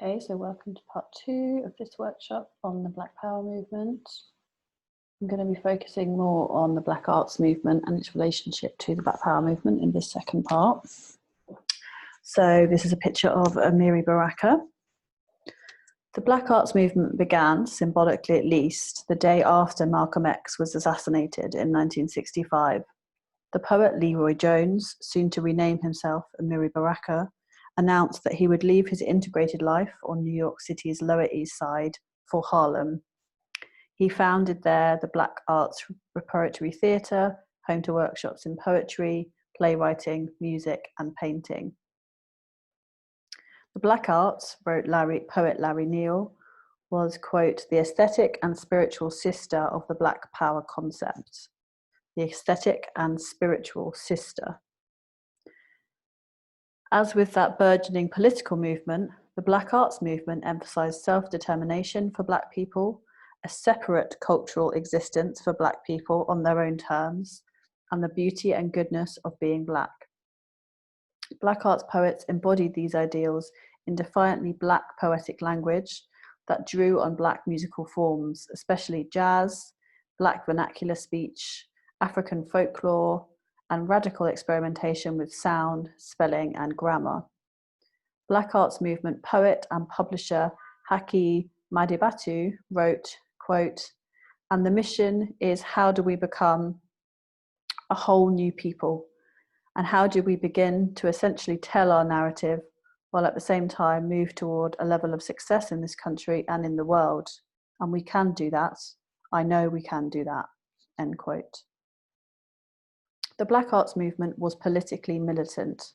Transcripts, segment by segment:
Okay, so welcome to part 2 of this workshop on the Black Power movement. I'm going to be focusing more on the Black Arts movement and its relationship to the Black Power movement in this second part. So this is a picture of Amiri Baraka. The Black Arts movement began, symbolically at least, the day after Malcolm X was assassinated in 1965. The poet Leroy Jones, soon to rename himself Amiri Baraka, announced that he would leave his integrated life on New York City's Lower East Side for Harlem. He founded there the Black Arts Repertory Theatre, home to workshops in poetry, playwriting, music, and painting. The Black Arts, wrote poet Larry Neal, was, quote, the aesthetic and spiritual sister of the Black Power concept. The aesthetic and spiritual sister. As with that burgeoning political movement, the Black Arts movement emphasised self-determination for Black people, a separate cultural existence for Black people on their own terms, and the beauty and goodness of being Black. Black Arts poets embodied these ideals in defiantly Black poetic language that drew on Black musical forms, especially jazz, Black vernacular speech, African folklore, and radical experimentation with sound, spelling, and grammar. Black Arts movement poet and publisher Haki Madibatu wrote, quote, and the mission is, how do we become a whole new people? And how do we begin to essentially tell our narrative while at the same time move toward a level of success in this country and in the world? And we can do that. I know we can do that, end quote. The Black Arts movement was politically militant.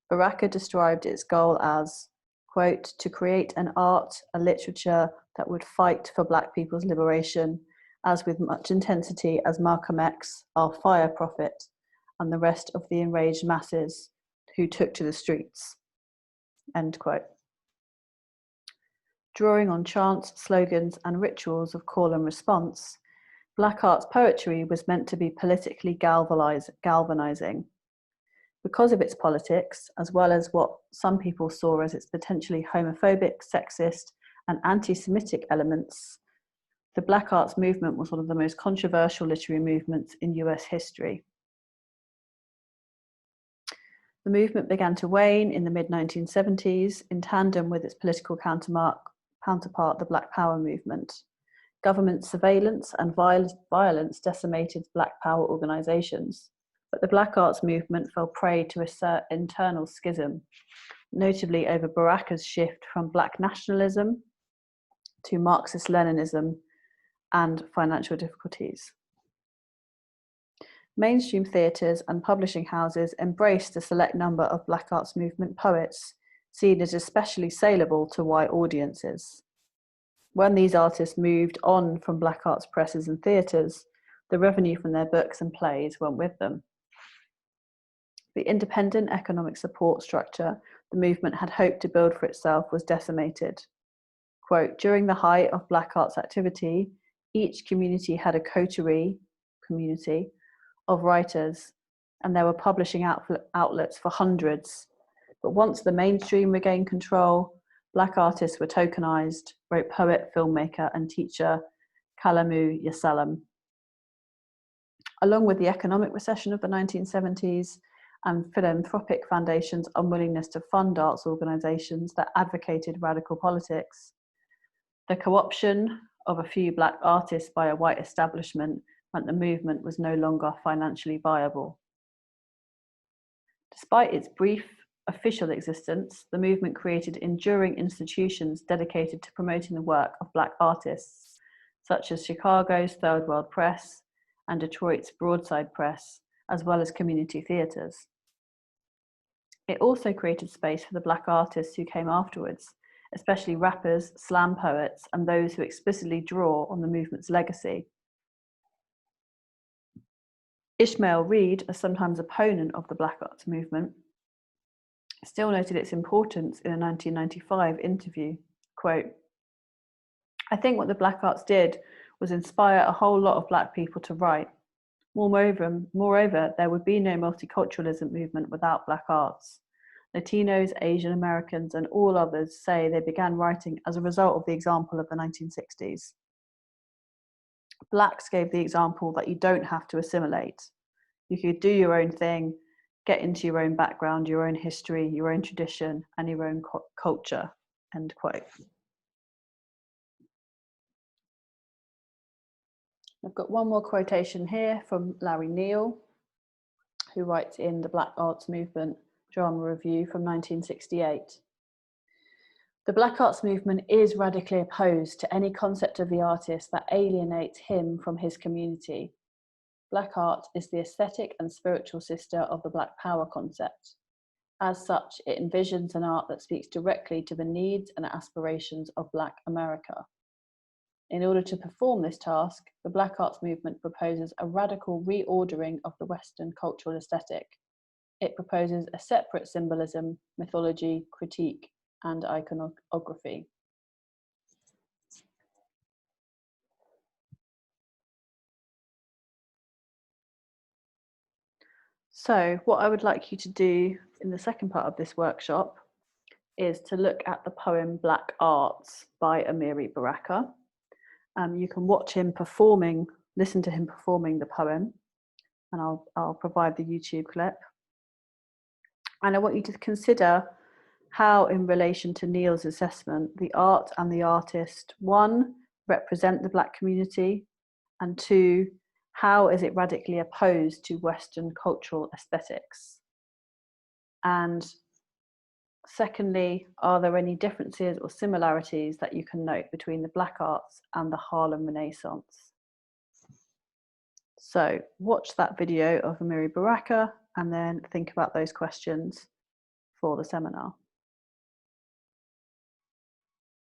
Baraka described its goal as, quote, to create an art, a literature that would fight for Black people's liberation, as with much intensity as Malcolm X, our fire prophet, and the rest of the enraged masses who took to the streets, end quote. Drawing on chants, slogans, and rituals of call and response, Black Arts poetry was meant to be politically galvanizing. Because of its politics, as well as what some people saw as its potentially homophobic, sexist, and anti-Semitic elements, the Black Arts movement was one of the most controversial literary movements in US history. The movement began to wane in the mid-1970s in tandem with its political counterpart, the Black Power movement. Government surveillance and violence decimated Black Power organisations, but the Black Arts movement fell prey to an internal schism, notably over Baraka's shift from Black nationalism to Marxist-Leninism and financial difficulties. Mainstream theatres and publishing houses embraced a select number of Black Arts movement poets, seen as especially saleable to white audiences. When these artists moved on from Black Arts presses and theatres, the revenue from their books and plays went with them. The independent economic support structure the movement had hoped to build for itself was decimated. Quote, during the height of Black Arts activity, each community had a coterie community of writers, and there were publishing outlets for hundreds. But once the mainstream regained control, Black artists were tokenized, wrote poet, filmmaker, and teacher Kalamu Yasalam. Along with the economic recession of the 1970s and philanthropic foundations' unwillingness to fund arts organizations that advocated radical politics, the co-option of a few Black artists by a white establishment meant the movement was no longer financially viable. Despite its brief official existence, the movement created enduring institutions dedicated to promoting the work of Black artists, such as Chicago's Third World Press and Detroit's Broadside Press, as well as community theatres. It also created space for the Black artists who came afterwards, especially rappers, slam poets, and those who explicitly draw on the movement's legacy. Ishmael Reed, a sometimes opponent of the Black Arts movement, still noted its importance in a 1995 interview, quote, I think what the Black Arts did was inspire a whole lot of Black people to write. Moreover, there would be no multiculturalism movement without Black arts. Latinos, Asian Americans, and all others say they began writing as a result of the example of the 1960s. Blacks gave the example that you don't have to assimilate. You could do your own thing, get into your own background, your own history, your own tradition, and your own culture, end quote. I've got one more quotation here from Larry Neal, who writes in the Black Arts Movement Drama Review from 1968. The Black Arts Movement is radically opposed to any concept of the artist that alienates him from his community. Black art is the aesthetic and spiritual sister of the Black Power concept. As such, it envisions an art that speaks directly to the needs and aspirations of Black America. In order to perform this task, the Black Arts Movement proposes a radical reordering of the Western cultural aesthetic. It proposes a separate symbolism, mythology, critique, and iconography. So what I would like you to do in the second part of this workshop is to look at the poem Black Arts by Amiri Baraka. You can watch him performing, listen to him performing the poem, and I'll provide the YouTube clip. And I want you to consider how, in relation to Neal's assessment, the art and the artist, one, represent the Black community, and two, how is it radically opposed to Western cultural aesthetics? And secondly, are there any differences or similarities that you can note between the Black arts and the Harlem Renaissance? So watch that video of Amiri Baraka and then think about those questions for the seminar.